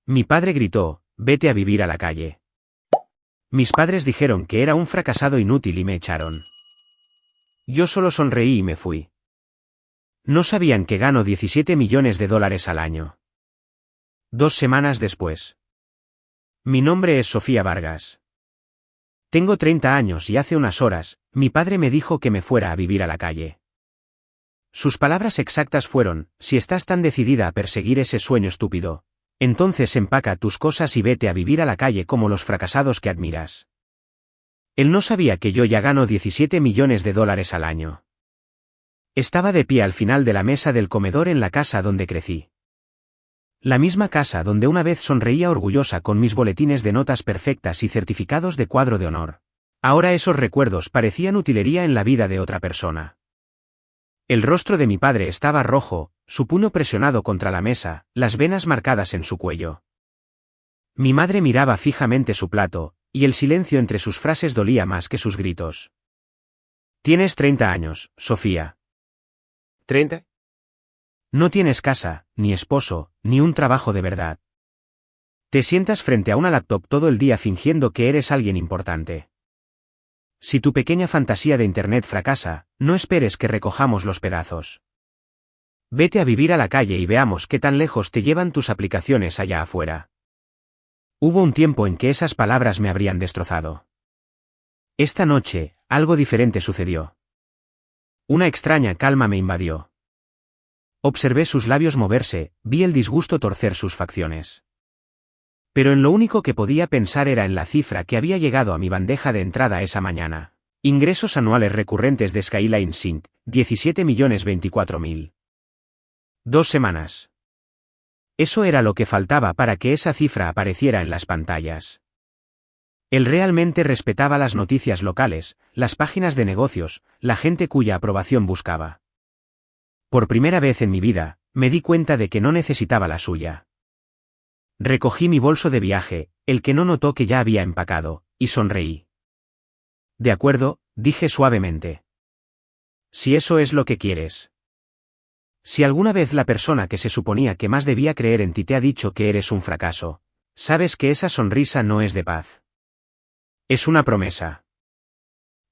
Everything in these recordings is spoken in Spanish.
Mi padre gritó, vete a vivir a la calle. Mis padres dijeron que era un fracasado inútil y me echaron. Yo solo sonreí y me fui. No sabían que gano 17 millones de dólares al año. 2 semanas después. Mi nombre es Sofía Vargas. Tengo 30 años y hace unas horas, mi padre me dijo que me fuera a vivir a la calle. Sus palabras exactas fueron, si estás tan decidida a perseguir ese sueño estúpido, entonces empaca tus cosas y vete a vivir a la calle como los fracasados que admiras. Él no sabía que yo ya gano 17 millones de dólares al año. Estaba de pie al final de la mesa del comedor en la casa donde crecí. La misma casa donde una vez sonreía orgullosa con mis boletines de notas perfectas y certificados de cuadro de honor. Ahora esos recuerdos parecían utilería en la vida de otra persona. El rostro de mi padre estaba rojo, su puño presionado contra la mesa, las venas marcadas en su cuello. Mi madre miraba fijamente su plato, y el silencio entre sus frases dolía más que sus gritos. Tienes 30 años, Sofía. ¿30? No tienes casa, ni esposo, ni un trabajo de verdad. Te sientas frente a una laptop todo el día fingiendo que eres alguien importante. Si tu pequeña fantasía de Internet fracasa, no esperes que recojamos los pedazos. Vete a vivir a la calle y veamos qué tan lejos te llevan tus aplicaciones allá afuera. Hubo un tiempo en que esas palabras me habrían destrozado. Esta noche, algo diferente sucedió. Una extraña calma me invadió. Observé sus labios moverse, vi el disgusto torcer sus facciones. Pero en lo único que podía pensar era en la cifra que había llegado a mi bandeja de entrada esa mañana. Ingresos anuales recurrentes de Skyline Sync, 17.024.000. 2 semanas. Eso era lo que faltaba para que esa cifra apareciera en las pantallas. Él realmente respetaba las noticias locales, las páginas de negocios, la gente cuya aprobación buscaba. Por primera vez en mi vida, me di cuenta de que no necesitaba la suya. Recogí mi bolso de viaje, el que no notó que ya había empacado, y sonreí. De acuerdo, dije suavemente. Si eso es lo que quieres. Si alguna vez la persona que se suponía que más debía creer en ti te ha dicho que eres un fracaso, sabes que esa sonrisa no es de paz. Es una promesa.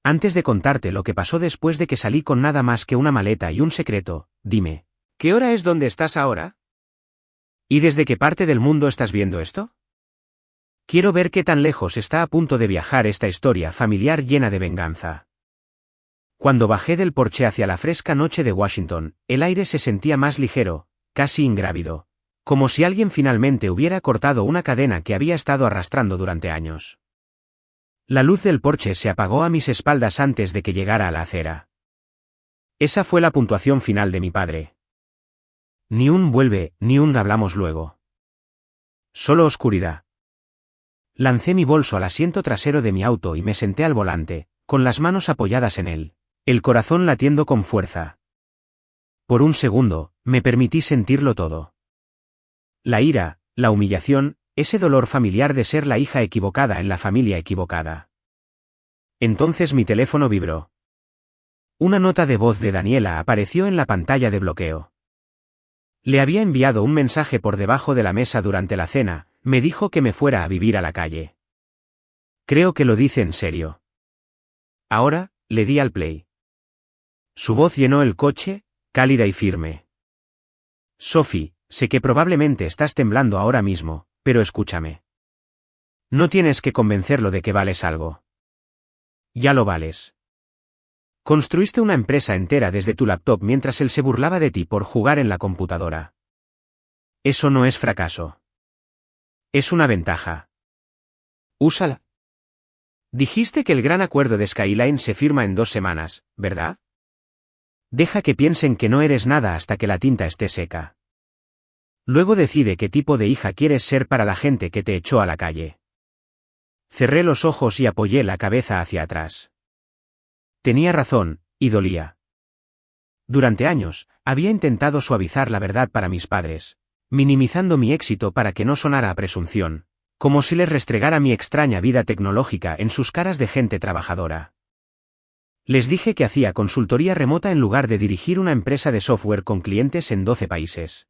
Antes de contarte lo que pasó después de que salí con nada más que una maleta y un secreto, dime, ¿qué hora es donde estás ahora? ¿Y desde qué parte del mundo estás viendo esto? Quiero ver qué tan lejos está a punto de viajar esta historia familiar llena de venganza. Cuando bajé del porche hacia la fresca noche de Washington, el aire se sentía más ligero, casi ingrávido, como si alguien finalmente hubiera cortado una cadena que había estado arrastrando durante años. La luz del porche se apagó a mis espaldas antes de que llegara a la acera. Esa fue la puntuación final de mi padre. Ni un vuelve, ni un hablamos luego. Solo oscuridad. Lancé mi bolso al asiento trasero de mi auto y me senté al volante, con las manos apoyadas en él, el corazón latiendo con fuerza. Por un segundo, me permití sentirlo todo. La ira, la humillación, ese dolor familiar de ser la hija equivocada en la familia equivocada. Entonces mi teléfono vibró. Una nota de voz de Daniela apareció en la pantalla de bloqueo. Le había enviado un mensaje por debajo de la mesa durante la cena, me dijo que me fuera a vivir a la calle. Creo que lo dice en serio. Ahora, le di al play. Su voz llenó el coche, cálida y firme. Sophie, sé que probablemente estás temblando ahora mismo, pero escúchame. No tienes que convencerlo de que vales algo. Ya lo vales. Construiste una empresa entera desde tu laptop mientras él se burlaba de ti por jugar en la computadora. Eso no es fracaso. Es una ventaja. Úsala. Dijiste que el gran acuerdo de Skyline se firma en 2 semanas, ¿verdad? Deja que piensen que no eres nada hasta que la tinta esté seca. Luego decide qué tipo de hija quieres ser para la gente que te echó a la calle. Cerré los ojos y apoyé la cabeza hacia atrás. Tenía razón, y dolía. Durante años, había intentado suavizar la verdad para mis padres, minimizando mi éxito para que no sonara a presunción, como si les restregara mi extraña vida tecnológica en sus caras de gente trabajadora. Les dije que hacía consultoría remota en lugar de dirigir una empresa de software con clientes en 12 países.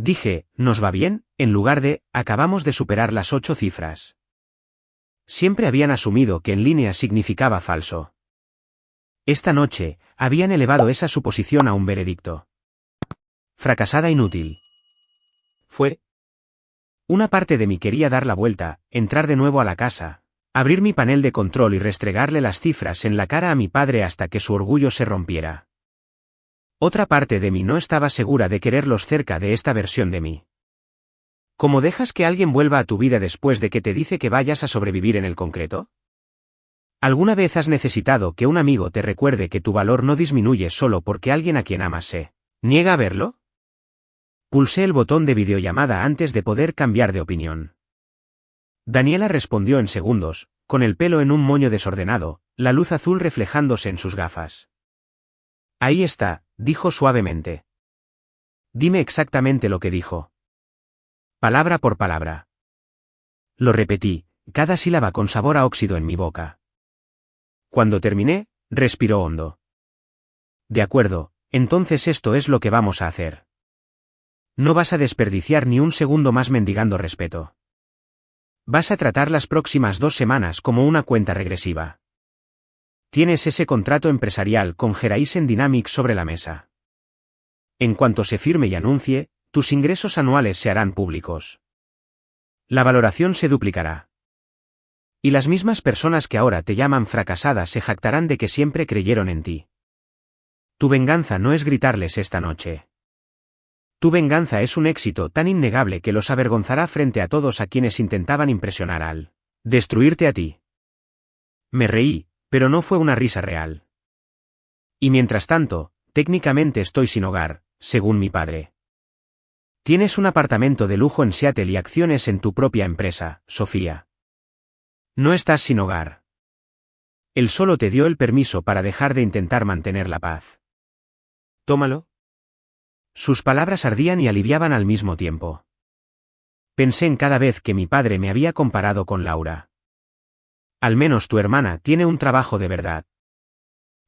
Dije, ¿nos va bien?, en lugar de, acabamos de superar las 8 cifras. Siempre habían asumido que en línea significaba falso. Esta noche, habían elevado esa suposición a un veredicto. Fracasada inútil. Fue. Una parte de mí quería dar la vuelta, entrar de nuevo a la casa, abrir mi panel de control y restregarle las cifras en la cara a mi padre hasta que su orgullo se rompiera. Otra parte de mí no estaba segura de quererlos cerca de esta versión de mí. ¿Cómo dejas que alguien vuelva a tu vida después de que te dice que vayas a sobrevivir en el concreto? ¿Alguna vez has necesitado que un amigo te recuerde que tu valor no disminuye solo porque alguien a quien amas se niega a verlo? Pulsé el botón de videollamada antes de poder cambiar de opinión. Daniela respondió en segundos, con el pelo en un moño desordenado, la luz azul reflejándose en sus gafas. Ahí está, dijo suavemente. Dime exactamente lo que dijo. Palabra por palabra. Lo repetí, cada sílaba con sabor a óxido en mi boca. Cuando terminé, respiró hondo. De acuerdo, entonces esto es lo que vamos a hacer. No vas a desperdiciar ni un segundo más mendigando respeto. Vas a tratar las próximas 2 semanas como una cuenta regresiva. Tienes ese contrato empresarial con Horizon Dynamics sobre la mesa. En cuanto se firme y anuncie, tus ingresos anuales se harán públicos. La valoración se duplicará. Y las mismas personas que ahora te llaman fracasada se jactarán de que siempre creyeron en ti. Tu venganza no es gritarles esta noche. Tu venganza es un éxito tan innegable que los avergonzará frente a todos a quienes intentaban impresionar al destruirte a ti. Me reí, pero no fue una risa real. Y mientras tanto, técnicamente estoy sin hogar, según mi padre. Tienes un apartamento de lujo en Seattle y acciones en tu propia empresa, Sofía. No estás sin hogar. Él solo te dio el permiso para dejar de intentar mantener la paz. Tómalo. Sus palabras ardían y aliviaban al mismo tiempo. Pensé en cada vez que mi padre me había comparado con Laura. Al menos tu hermana tiene un trabajo de verdad.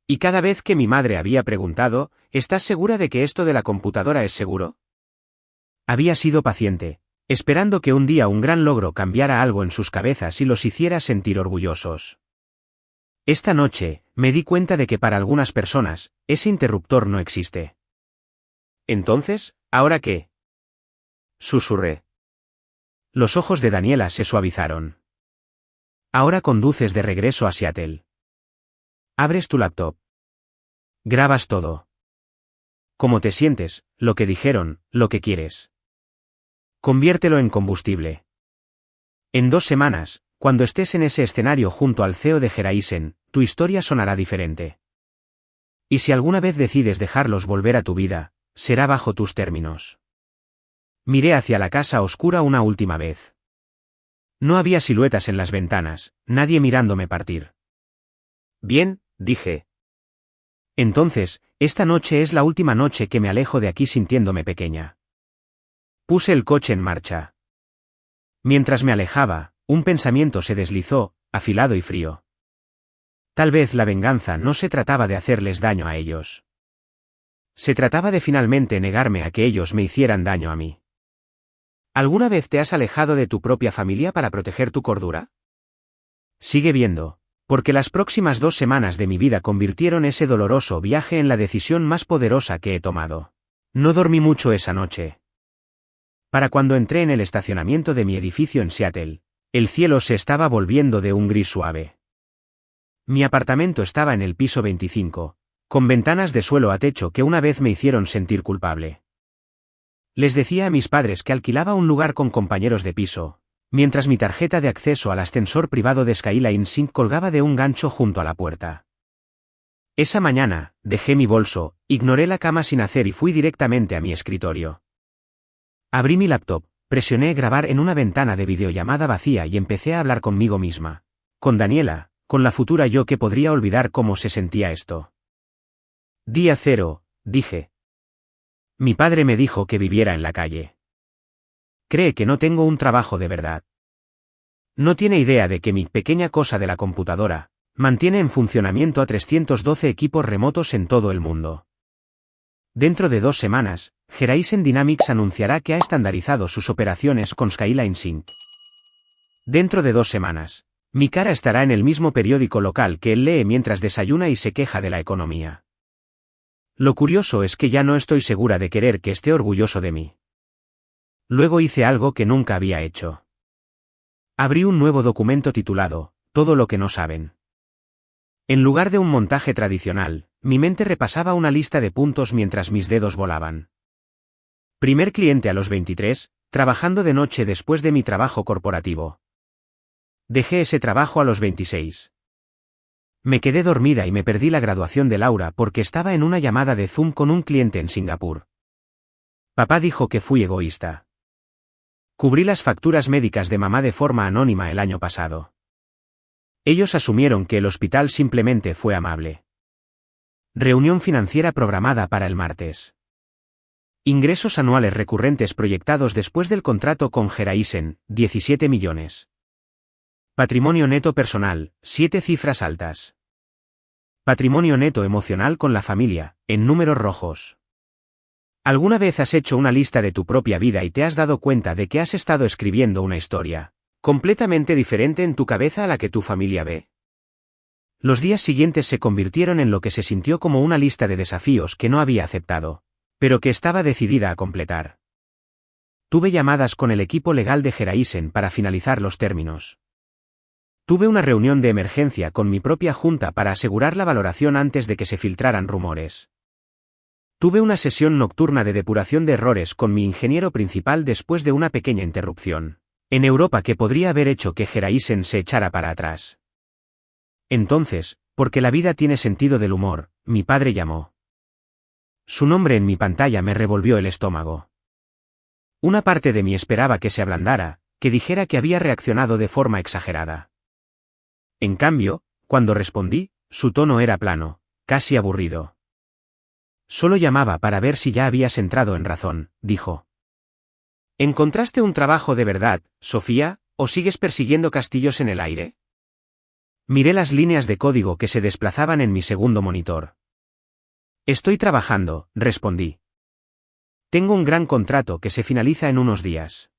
Y cada vez que mi madre había preguntado, ¿estás segura de que esto de la computadora es seguro? Había sido paciente, esperando que un día un gran logro cambiara algo en sus cabezas y los hiciera sentir orgullosos. Esta noche, me di cuenta de que para algunas personas, ese interruptor no existe. Entonces, ¿ahora qué? Susurré. Los ojos de Daniela se suavizaron. Ahora conduces de regreso a Seattle. Abres tu laptop. Grabas todo. Cómo te sientes, lo que dijeron, lo que quieres. Conviértelo en combustible. En 2 semanas, cuando estés en ese escenario junto al CEO de Horizon, tu historia sonará diferente. Y si alguna vez decides dejarlos volver a tu vida, será bajo tus términos. Miré hacia la casa oscura una última vez. No había siluetas en las ventanas, nadie mirándome partir. Bien, dije. Entonces, esta noche es la última noche que me alejo de aquí sintiéndome pequeña. Puse el coche en marcha. Mientras me alejaba, un pensamiento se deslizó, afilado y frío. Tal vez la venganza no se trataba de hacerles daño a ellos. Se trataba de finalmente negarme a que ellos me hicieran daño a mí. ¿Alguna vez te has alejado de tu propia familia para proteger tu cordura? Sigue viendo, porque las próximas 2 semanas de mi vida convirtieron ese doloroso viaje en la decisión más poderosa que he tomado. No dormí mucho esa noche. Para cuando entré en el estacionamiento de mi edificio en Seattle, el cielo se estaba volviendo de un gris suave. Mi apartamento estaba en el piso 25, con ventanas de suelo a techo que una vez me hicieron sentir culpable. Les decía a mis padres que alquilaba un lugar con compañeros de piso, mientras mi tarjeta de acceso al ascensor privado de Skyline Sync colgaba de un gancho junto a la puerta. Esa mañana, dejé mi bolso, ignoré la cama sin hacer y fui directamente a mi escritorio. Abrí mi laptop, presioné grabar en una ventana de videollamada vacía y empecé a hablar conmigo misma, con Daniela, con la futura yo que podría olvidar cómo se sentía esto. Día 0, dije. Mi padre me dijo que viviera en la calle. Cree que no tengo un trabajo de verdad. No tiene idea de que mi pequeña cosa de la computadora mantiene en funcionamiento a 312 equipos remotos en todo el mundo. Dentro de 2 semanas, Horizon Dynamics anunciará que ha estandarizado sus operaciones con Skyline Sync. Dentro de 2 semanas, mi cara estará en el mismo periódico local que él lee mientras desayuna y se queja de la economía. Lo curioso es que ya no estoy segura de querer que esté orgulloso de mí. Luego hice algo que nunca había hecho. Abrí un nuevo documento titulado, Todo lo que no saben. En lugar de un montaje tradicional, mi mente repasaba una lista de puntos mientras mis dedos volaban. Primer cliente a los 23, trabajando de noche después de mi trabajo corporativo. Dejé ese trabajo a los 26. Me quedé dormida y me perdí la graduación de Laura porque estaba en una llamada de Zoom con un cliente en Singapur. Papá dijo que fui egoísta. Cubrí las facturas médicas de mamá de forma anónima el año pasado. Ellos asumieron que el hospital simplemente fue amable. Reunión financiera programada para el martes. Ingresos anuales recurrentes proyectados después del contrato con Horizon, 17 millones. Patrimonio neto personal, 7 cifras altas. Patrimonio neto emocional con la familia, en números rojos. ¿Alguna vez has hecho una lista de tu propia vida y te has dado cuenta de que has estado escribiendo una historia completamente diferente en tu cabeza a la que tu familia ve? Los días siguientes se convirtieron en lo que se sintió como una lista de desafíos que no había aceptado, pero que estaba decidida a completar. Tuve llamadas con el equipo legal de Horizon para finalizar los términos. Tuve una reunión de emergencia con mi propia junta para asegurar la valoración antes de que se filtraran rumores. Tuve una sesión nocturna de depuración de errores con mi ingeniero principal después de una pequeña interrupción en Europa que podría haber hecho que Horizon se echara para atrás. Entonces, porque la vida tiene sentido del humor, mi padre llamó. Su nombre en mi pantalla me revolvió el estómago. Una parte de mí esperaba que se ablandara, que dijera que había reaccionado de forma exagerada. En cambio, cuando respondí, su tono era plano, casi aburrido. Solo llamaba para ver si ya habías entrado en razón, dijo. ¿Encontraste un trabajo de verdad, Sofía, o sigues persiguiendo castillos en el aire? Miré las líneas de código que se desplazaban en mi segundo monitor. Estoy trabajando, respondí. Tengo un gran contrato que se finaliza en unos días.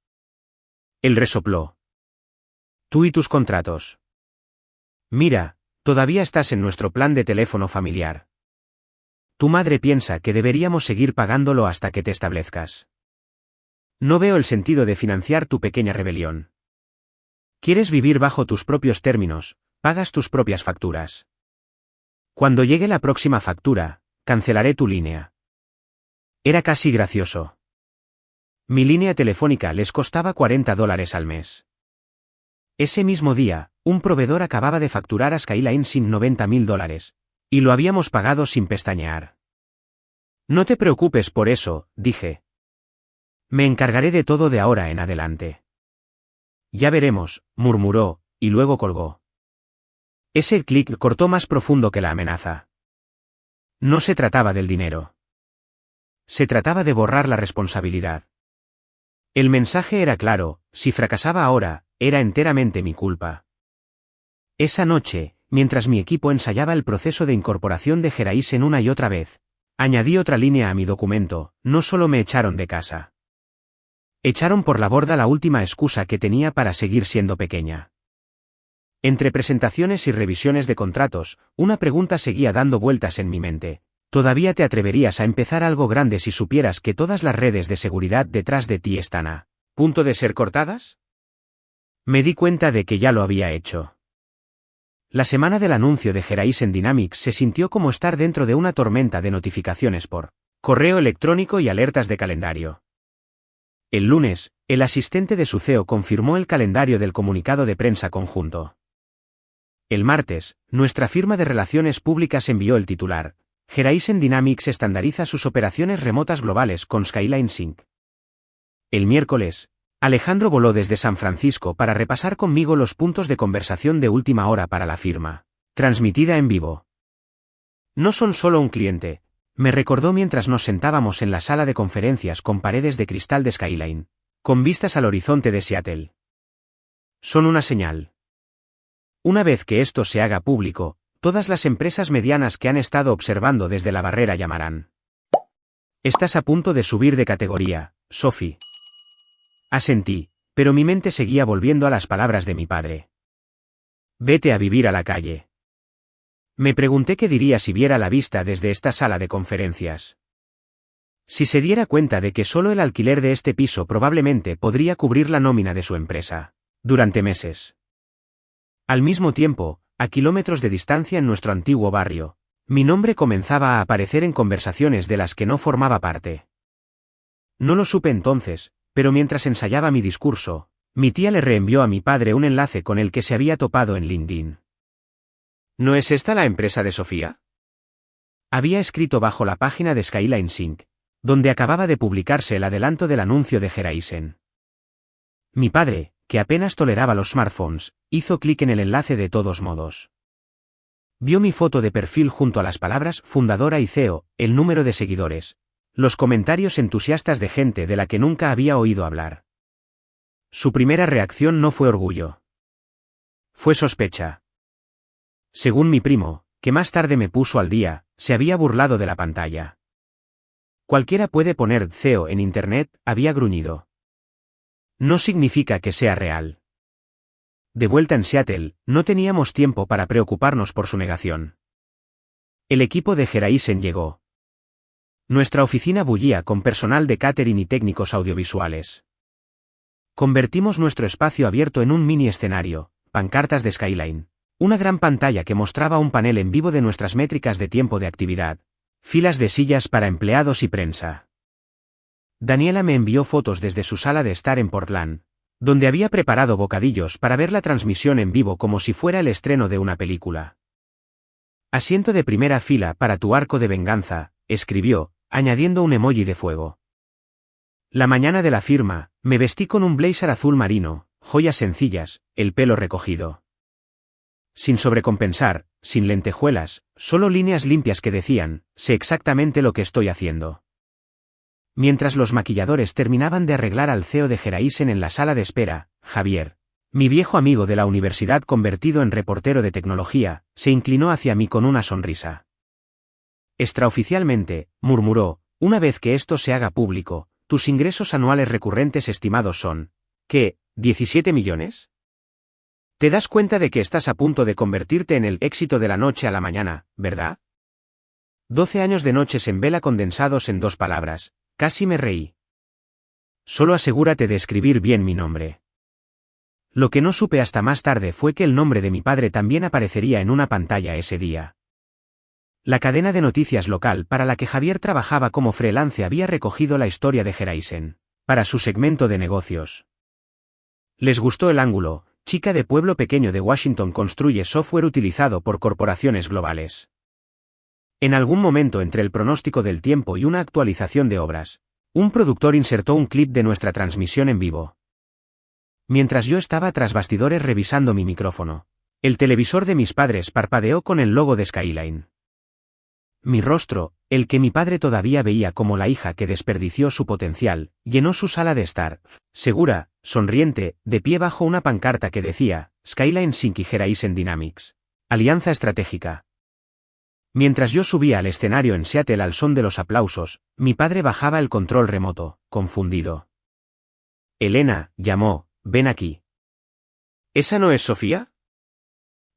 Él resopló. Tú y tus contratos. Mira, todavía estás en nuestro plan de teléfono familiar. Tu madre piensa que deberíamos seguir pagándolo hasta que te establezcas. No veo el sentido de financiar tu pequeña rebelión. Quieres vivir bajo tus propios términos, pagas tus propias facturas. Cuando llegue la próxima factura, cancelaré tu línea. Era casi gracioso. Mi línea telefónica les costaba $40 al mes. Ese mismo día, un proveedor acababa de facturar a Skyline sin $90,000, y lo habíamos pagado sin pestañear. No te preocupes por eso, dije. Me encargaré de todo de ahora en adelante. Ya veremos, murmuró, y luego colgó. Ese clic cortó más profundo que la amenaza. No se trataba del dinero. Se trataba de borrar la responsabilidad. El mensaje era claro, si fracasaba ahora, era enteramente mi culpa. Esa noche, mientras mi equipo ensayaba el proceso de incorporación de Horizon una y otra vez, añadí otra línea a mi documento, no solo me echaron de casa. Echaron por la borda la última excusa que tenía para seguir siendo pequeña. Entre presentaciones y revisiones de contratos, una pregunta seguía dando vueltas en mi mente. ¿Todavía te atreverías a empezar algo grande si supieras que todas las redes de seguridad detrás de ti están a punto de ser cortadas? Me di cuenta de que ya lo había hecho. La semana del anuncio de Horizon Dynamics se sintió como estar dentro de una tormenta de notificaciones por correo electrónico y alertas de calendario. El lunes, el asistente de su CEO confirmó el calendario del comunicado de prensa conjunto. El martes, nuestra firma de relaciones públicas envió el titular. Horizon Dynamics estandariza sus operaciones remotas globales con Skyline Sync. El miércoles, Alejandro voló desde San Francisco para repasar conmigo los puntos de conversación de última hora para la firma, transmitida en vivo. No son solo un cliente, me recordó mientras nos sentábamos en la sala de conferencias con paredes de cristal de Skyline, con vistas al horizonte de Seattle. Son una señal. Una vez que esto se haga público, todas las empresas medianas que han estado observando desde la barrera llamarán. Estás a punto de subir de categoría, Sophie. Asentí, pero mi mente seguía volviendo a las palabras de mi padre. Vete a vivir a la calle. Me pregunté qué diría si viera la vista desde esta sala de conferencias. Si se diera cuenta de que solo el alquiler de este piso probablemente podría cubrir la nómina de su empresa, durante meses. Al mismo tiempo, a kilómetros de distancia en nuestro antiguo barrio, mi nombre comenzaba a aparecer en conversaciones de las que no formaba parte. No lo supe entonces, pero mientras ensayaba mi discurso, mi tía le reenvió a mi padre un enlace con el que se había topado en LinkedIn. ¿No es esta la empresa de Sofía? Había escrito bajo la página de Skyline Sync, donde acababa de publicarse el adelanto del anuncio de Geraisen. Mi padre, que apenas toleraba los smartphones, hizo clic en el enlace de todos modos. Vio mi foto de perfil junto a las palabras fundadora y CEO, el número de seguidores, los comentarios entusiastas de gente de la que nunca había oído hablar. Su primera reacción no fue orgullo. Fue sospecha. Según mi primo, que más tarde me puso al día, se había burlado de la pantalla. Cualquiera puede poner CEO en internet, había gruñido. No significa que sea real. De vuelta en Seattle, no teníamos tiempo para preocuparnos por su negación. El equipo de Geraisen llegó. Nuestra oficina bullía con personal de catering y técnicos audiovisuales. Convertimos nuestro espacio abierto en un mini escenario, pancartas de Skyline, una gran pantalla que mostraba un panel en vivo de nuestras métricas de tiempo de actividad, filas de sillas para empleados y prensa. Daniela me envió fotos desde su sala de estar en Portland, donde había preparado bocadillos para ver la transmisión en vivo como si fuera el estreno de una película. Asiento de primera fila para tu arco de venganza, escribió, añadiendo un emoji de fuego. La mañana de la firma, me vestí con un blazer azul marino, joyas sencillas, el pelo recogido. Sin sobrecompensar, sin lentejuelas, solo líneas limpias que decían, sé exactamente lo que estoy haciendo. Mientras los maquilladores terminaban de arreglar al CEO de Geraisen en la sala de espera, Javier, mi viejo amigo de la universidad convertido en reportero de tecnología, se inclinó hacia mí con una sonrisa. Extraoficialmente, murmuró, una vez que esto se haga público, tus ingresos anuales recurrentes estimados son, ¿qué, 17 millones? Te das cuenta de que estás a punto de convertirte en el éxito de la noche a la mañana, ¿verdad? 12 años de noches en vela condensados en 2 palabras. Casi me reí. Solo asegúrate de escribir bien mi nombre. Lo que no supe hasta más tarde fue que el nombre de mi padre también aparecería en una pantalla ese día. La cadena de noticias local para la que Javier trabajaba como freelance había recogido la historia de Geraisen, para su segmento de negocios. Les gustó el ángulo, chica de pueblo pequeño de Washington construye software utilizado por corporaciones globales. En algún momento entre el pronóstico del tiempo y una actualización de obras, un productor insertó un clip de nuestra transmisión en vivo. Mientras yo estaba tras bastidores revisando mi micrófono, el televisor de mis padres parpadeó con el logo de Skyline. Mi rostro, el que mi padre todavía veía como la hija que desperdició su potencial, llenó su sala de estar, segura, sonriente, de pie bajo una pancarta que decía, Skyline Sync y Geraisen Dynamics. Alianza estratégica. Mientras yo subía al escenario en Seattle al son de los aplausos, mi padre bajaba el control remoto, confundido. Elena, llamó, ven aquí. ¿Esa no es Sofía?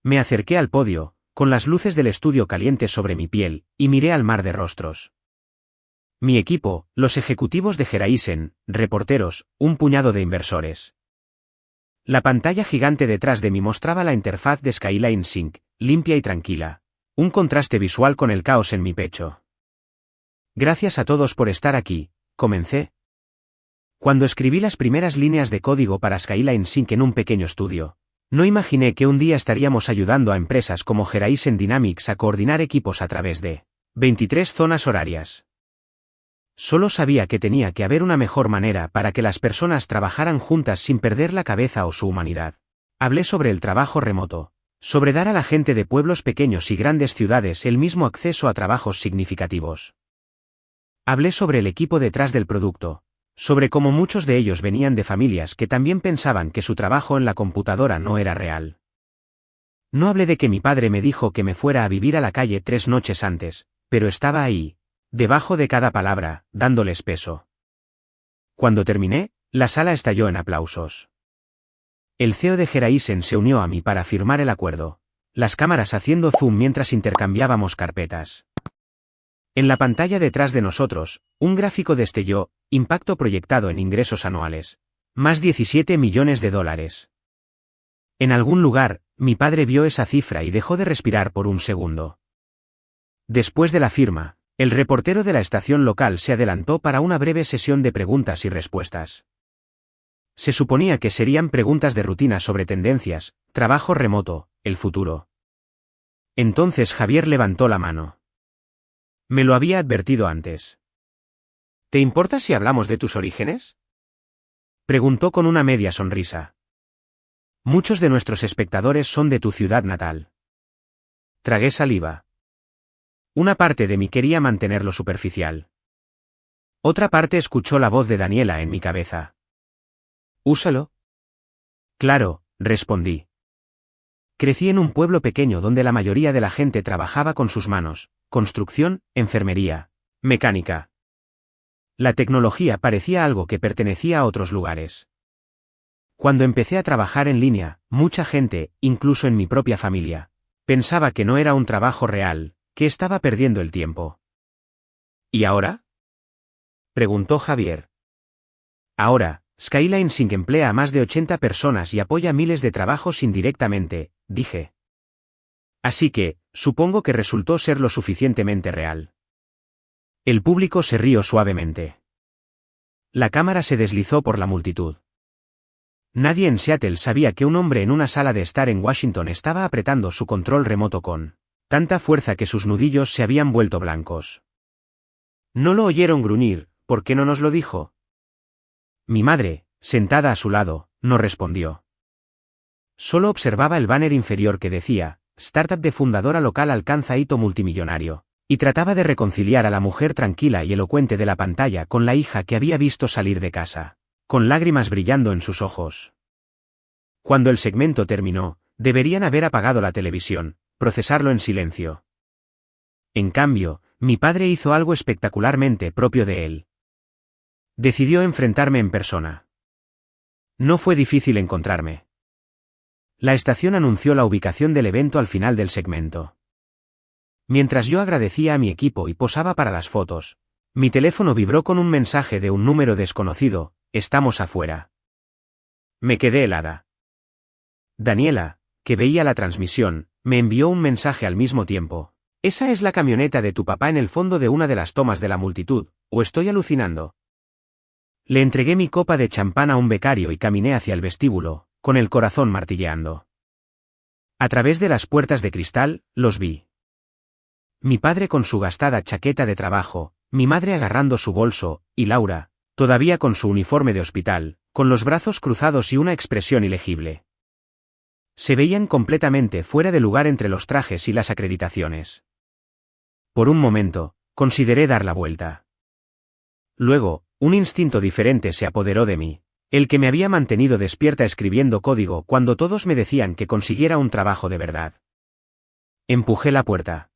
Me acerqué al podio, con las luces del estudio calientes sobre mi piel, y miré al mar de rostros. Mi equipo, los ejecutivos de Geraisen, reporteros, un puñado de inversores. La pantalla gigante detrás de mí mostraba la interfaz de Skyline Sync, limpia y tranquila. Un contraste visual con el caos en mi pecho. Gracias a todos por estar aquí, comencé. Cuando escribí las primeras líneas de código para Skyline Sync en un pequeño estudio, no imaginé que un día estaríamos ayudando a empresas como Geraisen Dynamics a coordinar equipos a través de 23 zonas horarias. Solo sabía que tenía que haber una mejor manera para que las personas trabajaran juntas sin perder la cabeza o su humanidad. Hablé sobre el trabajo remoto. Sobre dar a la gente de pueblos pequeños y grandes ciudades el mismo acceso a trabajos significativos. Hablé sobre el equipo detrás del producto, sobre cómo muchos de ellos venían de familias que también pensaban que su trabajo en la computadora no era real. No hablé de que mi padre me dijo que me fuera a vivir a la calle 3 noches antes, pero estaba ahí, debajo de cada palabra, dándoles peso. Cuando terminé, la sala estalló en aplausos. El CEO de Geraisen se unió a mí para firmar el acuerdo, las cámaras haciendo zoom mientras intercambiábamos carpetas. En la pantalla detrás de nosotros, un gráfico destelló, impacto proyectado en ingresos anuales. Más $17 millones. En algún lugar, mi padre vio esa cifra y dejó de respirar por un segundo. Después de la firma, el reportero de la estación local se adelantó para una breve sesión de preguntas y respuestas. Se suponía que serían preguntas de rutina sobre tendencias, trabajo remoto, el futuro. Entonces Javier levantó la mano. Me lo había advertido antes. ¿Te importa si hablamos de tus orígenes? Preguntó con una media sonrisa. Muchos de nuestros espectadores son de tu ciudad natal. Tragué saliva. Una parte de mí quería mantenerlo superficial. Otra parte escuchó la voz de Daniela en mi cabeza. Úsalo. Claro, respondí. Crecí en un pueblo pequeño donde la mayoría de la gente trabajaba con sus manos, construcción, enfermería, mecánica. La tecnología parecía algo que pertenecía a otros lugares. Cuando empecé a trabajar en línea, mucha gente, incluso en mi propia familia, pensaba que no era un trabajo real, que estaba perdiendo el tiempo. ¿Y ahora? Preguntó Javier. Ahora, Skyline Sync emplea a más de 80 personas y apoya miles de trabajos indirectamente, dije. Así que, supongo que resultó ser lo suficientemente real. El público se rió suavemente. La cámara se deslizó por la multitud. Nadie en Seattle sabía que un hombre en una sala de estar en Washington estaba apretando su control remoto con tanta fuerza que sus nudillos se habían vuelto blancos. ¿No lo oyeron gruñir? ¿Por qué no nos lo dijo? Mi madre, sentada a su lado, no respondió. Solo observaba el banner inferior que decía, Startup de fundadora local alcanza hito multimillonario, y trataba de reconciliar a la mujer tranquila y elocuente de la pantalla con la hija que había visto salir de casa, con lágrimas brillando en sus ojos. Cuando el segmento terminó, deberían haber apagado la televisión, procesarlo en silencio. En cambio, mi padre hizo algo espectacularmente propio de él. Decidió enfrentarme en persona. No fue difícil encontrarme. La estación anunció la ubicación del evento al final del segmento. Mientras yo agradecía a mi equipo y posaba para las fotos, mi teléfono vibró con un mensaje de un número desconocido, estamos afuera. Me quedé helada. Daniela, que veía la transmisión, me envió un mensaje al mismo tiempo. Esa es la camioneta de tu papá en el fondo de una de las tomas de la multitud, ¿o estoy alucinando? Le entregué mi copa de champán a un becario y caminé hacia el vestíbulo, con el corazón martilleando. A través de las puertas de cristal, los vi. Mi padre con su gastada chaqueta de trabajo, mi madre agarrando su bolso, y Laura, todavía con su uniforme de hospital, con los brazos cruzados y una expresión ilegible. Se veían completamente fuera de lugar entre los trajes y las acreditaciones. Por un momento, consideré dar la vuelta. Luego, un instinto diferente se apoderó de mí, el que me había mantenido despierta escribiendo código cuando todos me decían que consiguiera un trabajo de verdad. Empujé la puerta.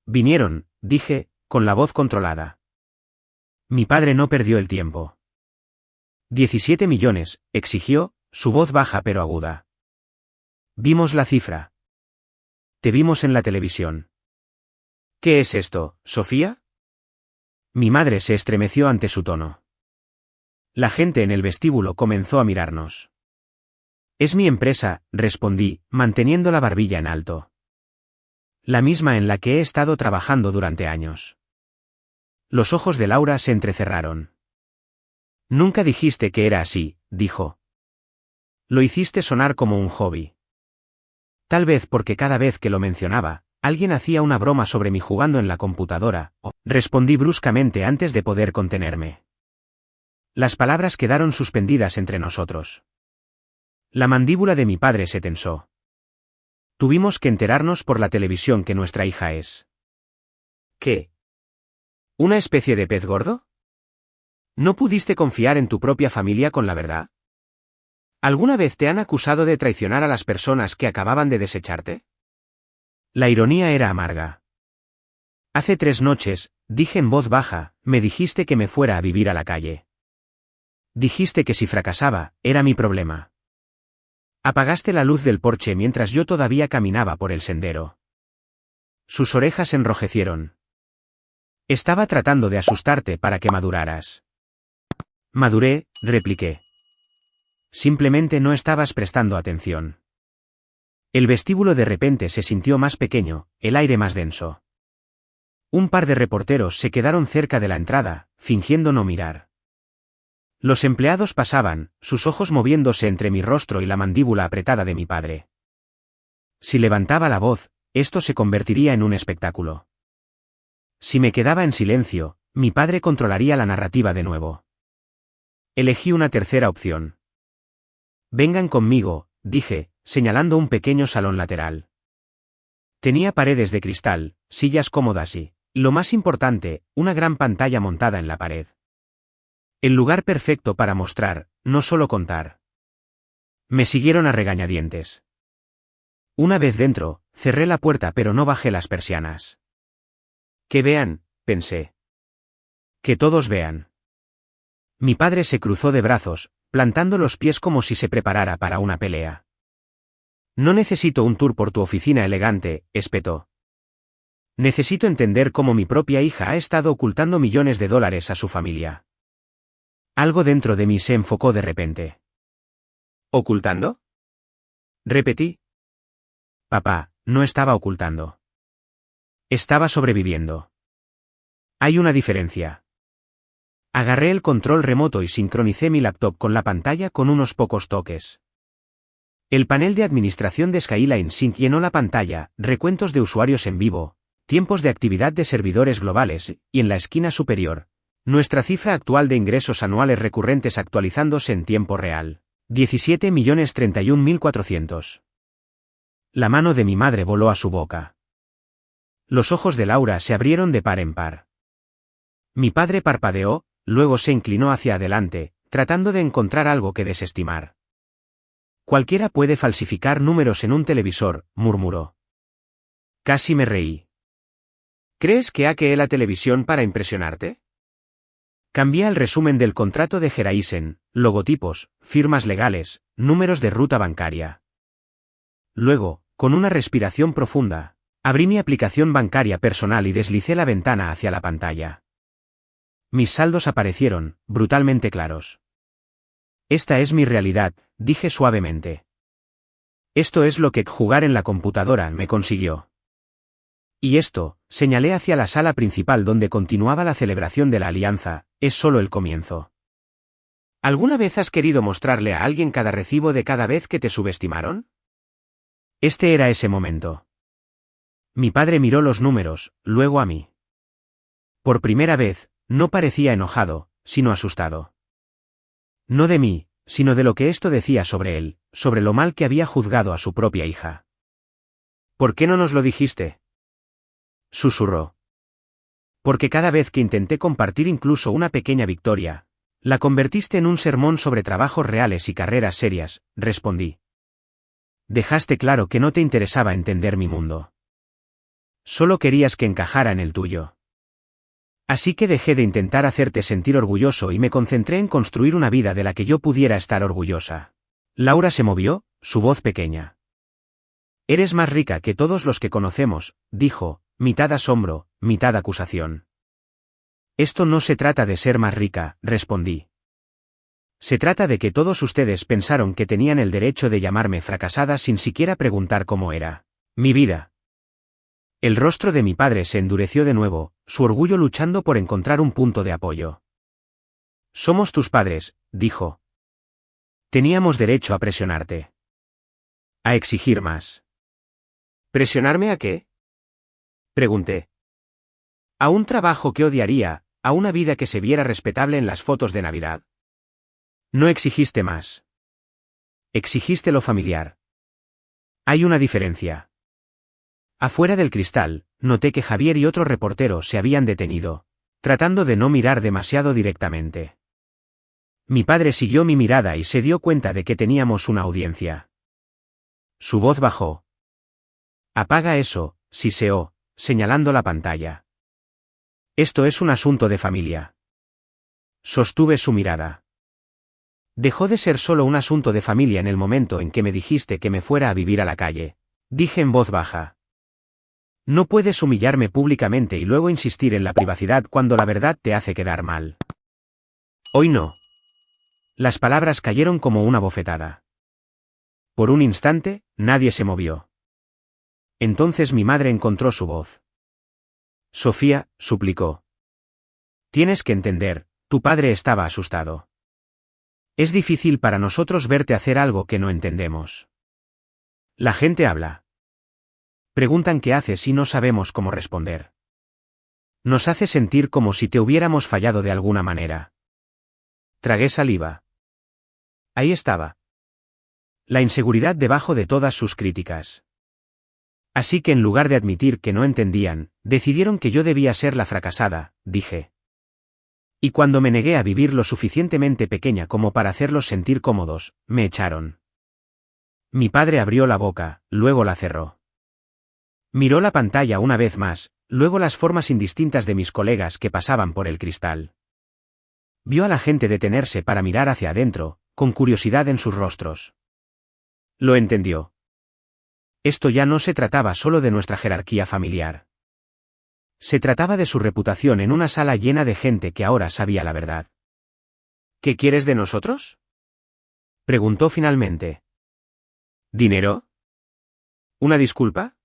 Vinieron, dije, con la voz controlada. Mi padre no perdió el tiempo. 17 millones, exigió, su voz baja pero aguda. Vimos la cifra. Te vimos en la televisión. ¿Qué es esto, Sofía? Mi madre se estremeció ante su tono. La gente en el vestíbulo comenzó a mirarnos. Es mi empresa, respondí, manteniendo la barbilla en alto. La misma en la que he estado trabajando durante años. Los ojos de Laura se entrecerraron. Nunca dijiste que era así, dijo. Lo hiciste sonar como un hobby. Tal vez porque cada vez que lo mencionaba, alguien hacía una broma sobre mí jugando en la computadora, respondí bruscamente antes de poder contenerme. Las palabras quedaron suspendidas entre nosotros. La mandíbula de mi padre se tensó. Tuvimos que enterarnos por la televisión que nuestra hija es. ¿Qué? ¿Una especie de pez gordo? ¿No pudiste confiar en tu propia familia con la verdad? ¿Alguna vez te han acusado de traicionar a las personas que acababan de desecharte? La ironía era amarga. Hace 3 noches, dije en voz baja, me dijiste que me fuera a vivir a la calle. Dijiste que si fracasaba, era mi problema. Apagaste la luz del porche mientras yo todavía caminaba por el sendero. Sus orejas se enrojecieron. Estaba tratando de asustarte para que maduraras. Maduré, repliqué. Simplemente no estabas prestando atención. El vestíbulo de repente se sintió más pequeño, el aire más denso. Un par de reporteros se quedaron cerca de la entrada, fingiendo no mirar. Los empleados pasaban, sus ojos moviéndose entre mi rostro y la mandíbula apretada de mi padre. Si levantaba la voz, esto se convertiría en un espectáculo. Si me quedaba en silencio, mi padre controlaría la narrativa de nuevo. Elegí una tercera opción. Vengan conmigo, dije, señalando un pequeño salón lateral. Tenía paredes de cristal, sillas cómodas y, lo más importante, una gran pantalla montada en la pared. El lugar perfecto para mostrar, no solo contar. Me siguieron a regañadientes. Una vez dentro, cerré la puerta pero no bajé las persianas. Que vean, pensé. Que todos vean. Mi padre se cruzó de brazos, plantando los pies como si se preparara para una pelea. No necesito un tour por tu oficina elegante, espetó. Necesito entender cómo mi propia hija ha estado ocultando millones de dólares a su familia. Algo dentro de mí se enfocó de repente. ¿Ocultando? Repetí. Papá, no estaba ocultando. Estaba sobreviviendo. Hay una diferencia. Agarré el control remoto y sincronicé mi laptop con la pantalla con unos pocos toques. El panel de administración de Skyline Sync llenó la pantalla, recuentos de usuarios en vivo, tiempos de actividad de servidores globales, y en la esquina superior, nuestra cifra actual de ingresos anuales recurrentes actualizándose en tiempo real. 17.031.400. La mano de mi madre voló a su boca. Los ojos de Laura se abrieron de par en par. Mi padre parpadeó, luego se inclinó hacia adelante, tratando de encontrar algo que desestimar. Cualquiera puede falsificar números en un televisor, murmuró. Casi me reí. ¿Crees que hackeé la televisión para impresionarte? Cambié el resumen del contrato de Geraisen, logotipos, firmas legales, números de ruta bancaria. Luego, con una respiración profunda, abrí mi aplicación bancaria personal y deslicé la ventana hacia la pantalla. Mis saldos aparecieron, brutalmente claros. Esta es mi realidad, dije suavemente. Esto es lo que jugar en la computadora me consiguió. Y esto, señalé hacia la sala principal donde continuaba la celebración de la alianza, es solo el comienzo. ¿Alguna vez has querido mostrarle a alguien cada recibo de cada vez que te subestimaron? Este era ese momento. Mi padre miró los números, luego a mí. Por primera vez, no parecía enojado, sino asustado. No de mí, sino de lo que esto decía sobre él, sobre lo mal que había juzgado a su propia hija. ¿Por qué no nos lo dijiste? Susurró. Porque cada vez que intenté compartir incluso una pequeña victoria, la convertiste en un sermón sobre trabajos reales y carreras serias, respondí. Dejaste claro que no te interesaba entender mi mundo. Solo querías que encajara en el tuyo. Así que dejé de intentar hacerte sentir orgulloso y me concentré en construir una vida de la que yo pudiera estar orgullosa. Laura se movió, su voz pequeña. Eres más rica que todos los que conocemos, dijo, mitad asombro, mitad acusación. Esto no se trata de ser más rica, respondí. Se trata de que todos ustedes pensaron que tenían el derecho de llamarme fracasada sin siquiera preguntar cómo era mi vida. El rostro de mi padre se endureció de nuevo, su orgullo luchando por encontrar un punto de apoyo. Somos tus padres, dijo. Teníamos derecho a presionarte. A exigir más. ¿Presionarme a qué? Pregunté. A un trabajo que odiaría, a una vida que se viera respetable en las fotos de Navidad. No exigiste más. Exigiste lo familiar. Hay una diferencia. Afuera del cristal, noté que Javier y otro reportero se habían detenido, tratando de no mirar demasiado directamente. Mi padre siguió mi mirada y se dio cuenta de que teníamos una audiencia. Su voz bajó. Apaga eso, siseó, señalando la pantalla. Esto es un asunto de familia. Sostuve su mirada. Dejó de ser solo un asunto de familia en el momento en que me dijiste que me fuera a vivir a la calle. Dije en voz baja. No puedes humillarme públicamente y luego insistir en la privacidad cuando la verdad te hace quedar mal. Hoy no. Las palabras cayeron como una bofetada. Por un instante, nadie se movió. Entonces mi madre encontró su voz. Sofía, suplicó. Tienes que entender, tu padre estaba asustado. Es difícil para nosotros verte hacer algo que no entendemos. La gente habla. Preguntan qué haces y no sabemos cómo responder. Nos hace sentir como si te hubiéramos fallado de alguna manera. Tragué saliva. Ahí estaba. La inseguridad debajo de todas sus críticas. Así que en lugar de admitir que no entendían, decidieron que yo debía ser la fracasada, dije. Y cuando me negué a vivir lo suficientemente pequeña como para hacerlos sentir cómodos, me echaron. Mi padre abrió la boca, luego la cerró. Miró la pantalla una vez más, luego las formas indistintas de mis colegas que pasaban por el cristal. Vio a la gente detenerse para mirar hacia adentro, con curiosidad en sus rostros. Lo entendió. Esto ya no se trataba solo de nuestra jerarquía familiar. Se trataba de su reputación en una sala llena de gente que ahora sabía la verdad. ¿Qué quieres de nosotros?, preguntó finalmente. ¿Dinero? ¿Una disculpa?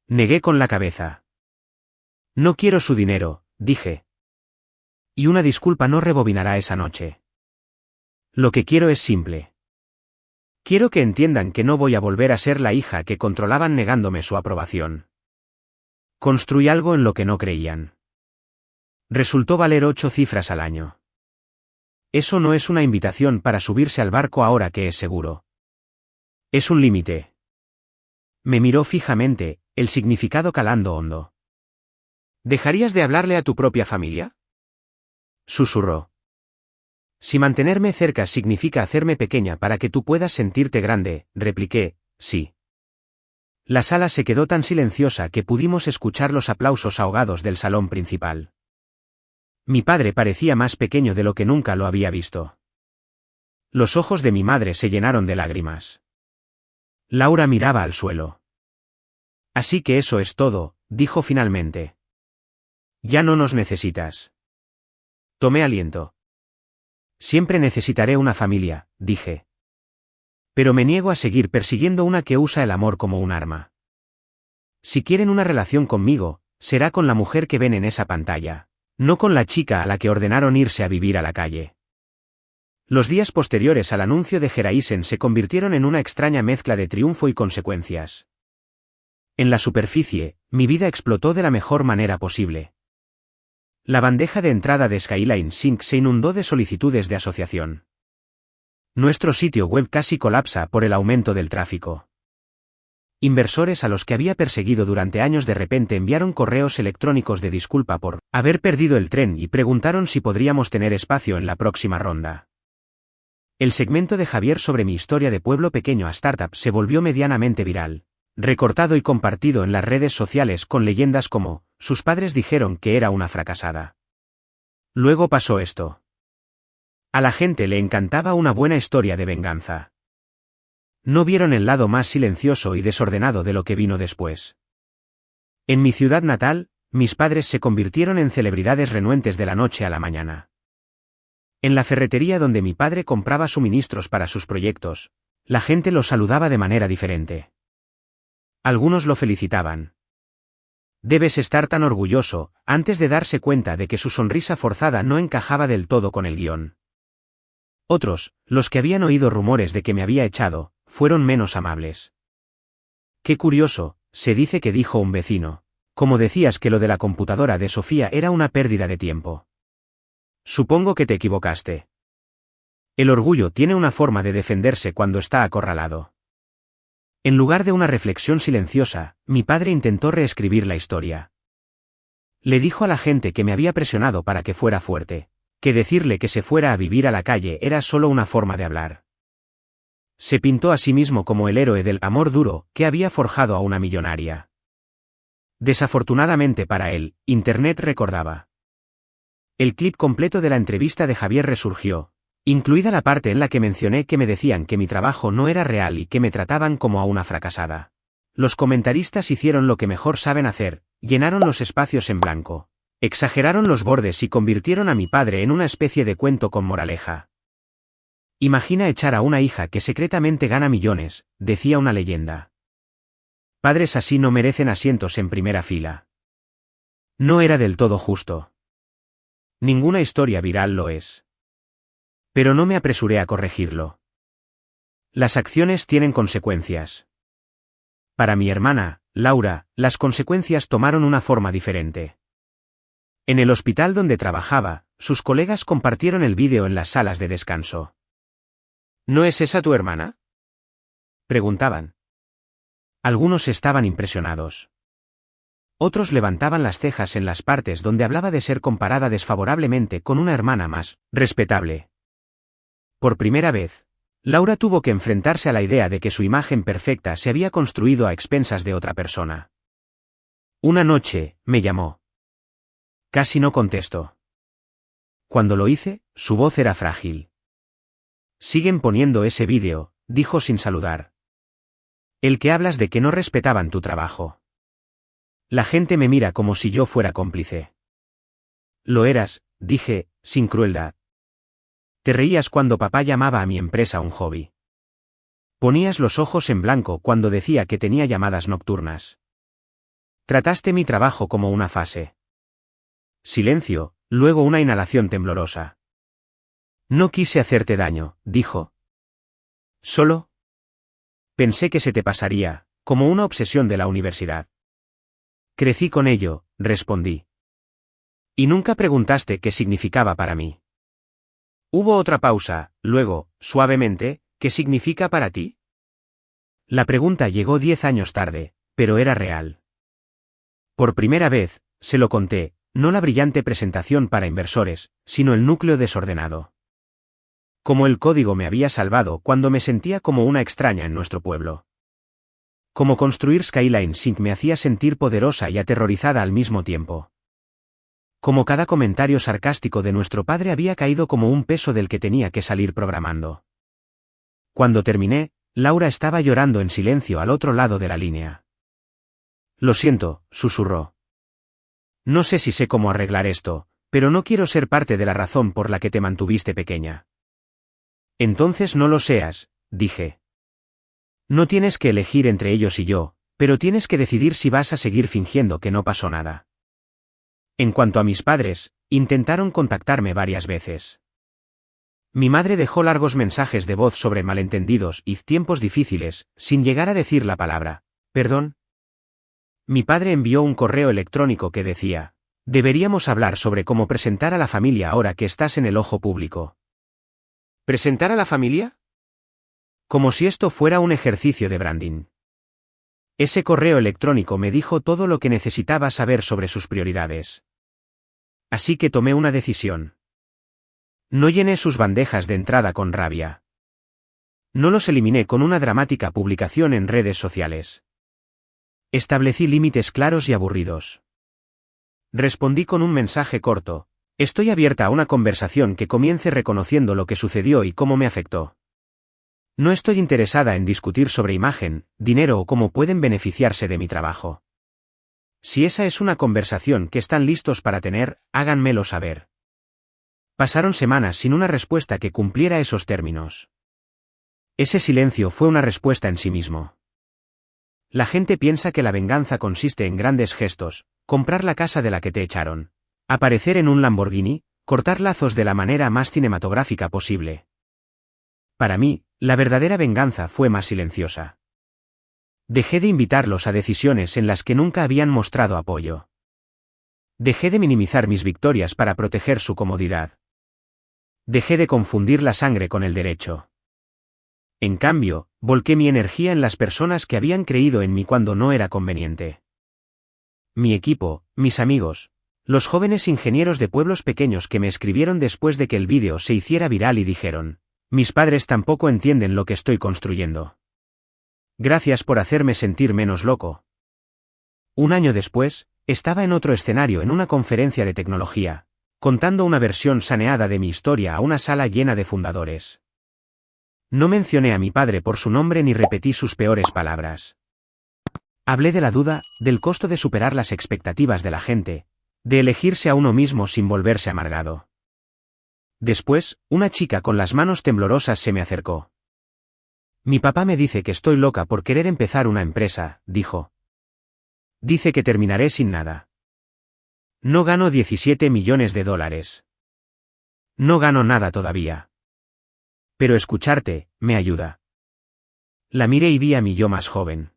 Negué con la cabeza. No quiero su dinero, dije. Y una disculpa no rebobinará esa noche. Lo que quiero es simple. Quiero que entiendan que no voy a volver a ser la hija que controlaban negándome su aprobación. Construí algo en lo que no creían. Resultó valer 8 cifras al año. Eso no es una invitación para subirse al barco ahora que es seguro. Es un límite. Me miró fijamente, el significado calando hondo. ¿Dejarías de hablarle a tu propia familia?, susurró. Si mantenerme cerca significa hacerme pequeña para que tú puedas sentirte grande, repliqué, sí. La sala se quedó tan silenciosa que pudimos escuchar los aplausos ahogados del salón principal. Mi padre parecía más pequeño de lo que nunca lo había visto. Los ojos de mi madre se llenaron de lágrimas. Laura miraba al suelo. Así que eso es todo, dijo finalmente. Ya no nos necesitas. Tomé aliento. Siempre necesitaré una familia, dije. Pero me niego a seguir persiguiendo una que usa el amor como un arma. Si quieren una relación conmigo, será con la mujer que ven en esa pantalla, no con la chica a la que ordenaron irse a vivir a la calle. Los días posteriores al anuncio de Geraisen se convirtieron en una extraña mezcla de triunfo y consecuencias. En la superficie, mi vida explotó de la mejor manera posible. La bandeja de entrada de Skyline Sync se inundó de solicitudes de asociación. Nuestro sitio web casi colapsa por el aumento del tráfico. Inversores a los que había perseguido durante años de repente enviaron correos electrónicos de disculpa por haber perdido el tren y preguntaron si podríamos tener espacio en la próxima ronda. El segmento de Javier sobre mi historia de pueblo pequeño a startup se volvió medianamente viral, recortado y compartido en las redes sociales con leyendas como, sus padres dijeron que era una fracasada. Luego pasó esto. A la gente le encantaba una buena historia de venganza. No vieron el lado más silencioso y desordenado de lo que vino después. En mi ciudad natal, mis padres se convirtieron en celebridades renuentes de la noche a la mañana. En la ferretería donde mi padre compraba suministros para sus proyectos, la gente lo saludaba de manera diferente. Algunos lo felicitaban. Debes estar tan orgulloso, antes de darse cuenta de que su sonrisa forzada no encajaba del todo con el guión. Otros, los que habían oído rumores de que me había echado, fueron menos amables. Qué curioso, se dice que dijo un vecino, como decías que lo de la computadora de Sofía era una pérdida de tiempo. Supongo que te equivocaste. El orgullo tiene una forma de defenderse cuando está acorralado. En lugar de una reflexión silenciosa, mi padre intentó reescribir la historia. Le dijo a la gente que me había presionado para que fuera fuerte, que decirle que se fuera a vivir a la calle era solo una forma de hablar. Se pintó a sí mismo como el héroe del amor duro que había forjado a una millonaria. Desafortunadamente para él, Internet recordaba. El clip completo de la entrevista de Javier resurgió, incluida la parte en la que mencioné que me decían que mi trabajo no era real y que me trataban como a una fracasada. Los comentaristas hicieron lo que mejor saben hacer, llenaron los espacios en blanco, exageraron los bordes y convirtieron a mi padre en una especie de cuento con moraleja. Imagina echar a una hija que secretamente gana millones, decía una leyenda. Padres así no merecen asientos en primera fila. No era del todo justo. Ninguna historia viral lo es. Pero no me apresuré a corregirlo. Las acciones tienen consecuencias. Para mi hermana, Laura, las consecuencias tomaron una forma diferente. En el hospital donde trabajaba, sus colegas compartieron el vídeo en las salas de descanso. ¿No es esa tu hermana?, preguntaban. Algunos estaban impresionados. Otros levantaban las cejas en las partes donde hablaba de ser comparada desfavorablemente con una hermana más respetable. Por primera vez, Laura tuvo que enfrentarse a la idea de que su imagen perfecta se había construido a expensas de otra persona. Una noche, me llamó. Casi no contestó. Cuando lo hice, su voz era frágil. Siguen poniendo ese vídeo, dijo sin saludar. El que hablas de que no respetaban tu trabajo. La gente me mira como si yo fuera cómplice. Lo eras, dije, sin crueldad. Te reías cuando papá llamaba a mi empresa un hobby. Ponías los ojos en blanco cuando decía que tenía llamadas nocturnas. Trataste mi trabajo como una fase. Silencio, luego una inhalación temblorosa. No quise hacerte daño, dijo. Solo pensé que se te pasaría, como una obsesión de la universidad. Crecí con ello, respondí. Y nunca preguntaste qué significaba para mí. Hubo otra pausa, luego, suavemente, ¿qué significa para ti? La pregunta llegó 10 años tarde, pero era real. Por primera vez, se lo conté, no la brillante presentación para inversores, sino el núcleo desordenado. Como el código me había salvado cuando me sentía como una extraña en nuestro pueblo. Como construir Skyline Sync me hacía sentir poderosa y aterrorizada al mismo tiempo. Como cada comentario sarcástico de nuestro padre había caído como un peso del que tenía que salir programando. Cuando terminé, Laura estaba llorando en silencio al otro lado de la línea. Lo siento, susurró. No sé si sé cómo arreglar esto, pero no quiero ser parte de la razón por la que te mantuviste pequeña. Entonces no lo seas, dije. No tienes que elegir entre ellos y yo, pero tienes que decidir si vas a seguir fingiendo que no pasó nada. En cuanto a mis padres, intentaron contactarme varias veces. Mi madre dejó largos mensajes de voz sobre malentendidos y tiempos difíciles, sin llegar a decir la palabra perdón. Mi padre envió un correo electrónico que decía: deberíamos hablar sobre cómo presentar a la familia ahora que estás en el ojo público. ¿Presentar a la familia? Como si esto fuera un ejercicio de branding. Ese correo electrónico me dijo todo lo que necesitaba saber sobre sus prioridades. Así que tomé una decisión. No llené sus bandejas de entrada con rabia. No los eliminé con una dramática publicación en redes sociales. Establecí límites claros y aburridos. Respondí con un mensaje corto: estoy abierta a una conversación que comience reconociendo lo que sucedió y cómo me afectó. No estoy interesada en discutir sobre imagen, dinero o cómo pueden beneficiarse de mi trabajo. Si esa es una conversación que están listos para tener, háganmelo saber. Pasaron semanas sin una respuesta que cumpliera esos términos. Ese silencio fue una respuesta en sí mismo. La gente piensa que la venganza consiste en grandes gestos: comprar la casa de la que te echaron, aparecer en un Lamborghini, cortar lazos de la manera más cinematográfica posible. Para mí, la verdadera venganza fue más silenciosa. Dejé de invitarlos a decisiones en las que nunca habían mostrado apoyo. Dejé de minimizar mis victorias para proteger su comodidad. Dejé de confundir la sangre con el derecho. En cambio, volqué mi energía en las personas que habían creído en mí cuando no era conveniente. Mi equipo, mis amigos, los jóvenes ingenieros de pueblos pequeños que me escribieron después de que el vídeo se hiciera viral y dijeron: mis padres tampoco entienden lo que estoy construyendo. Gracias por hacerme sentir menos loco. Un año después, estaba en otro escenario en una conferencia de tecnología, contando una versión saneada de mi historia a una sala llena de fundadores. No mencioné a mi padre por su nombre ni repetí sus peores palabras. Hablé de la duda, del costo de superar las expectativas de la gente, de elegirse a uno mismo sin volverse amargado. Después, una chica con las manos temblorosas se me acercó. Mi papá me dice que estoy loca por querer empezar una empresa, dijo. Dice que terminaré sin nada. No gano 17 millones de dólares. No gano nada todavía. Pero escucharte, me ayuda. La miré y vi a mi yo más joven.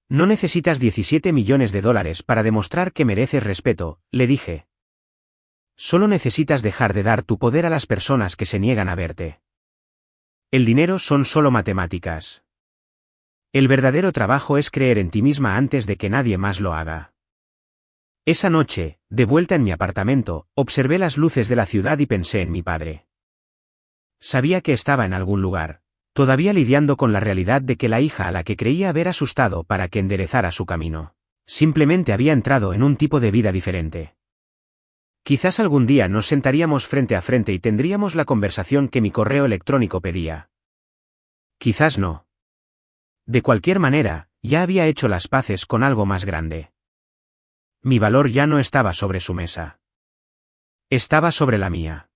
No necesitas 17 millones de dólares para demostrar que mereces respeto, le dije. Solo necesitas dejar de dar tu poder a las personas que se niegan a verte. El dinero son solo matemáticas. El verdadero trabajo es creer en ti misma antes de que nadie más lo haga. Esa noche, de vuelta en mi apartamento, observé las luces de la ciudad y pensé en mi padre. Sabía que estaba en algún lugar, todavía lidiando con la realidad de que la hija a la que creía haber asustado para que enderezara su camino, simplemente había entrado en un tipo de vida diferente. Quizás algún día nos sentaríamos frente a frente y tendríamos la conversación que mi correo electrónico pedía. Quizás no. De cualquier manera, ya había hecho las paces con algo más grande. Mi valor ya no estaba sobre su mesa. Estaba sobre la mía.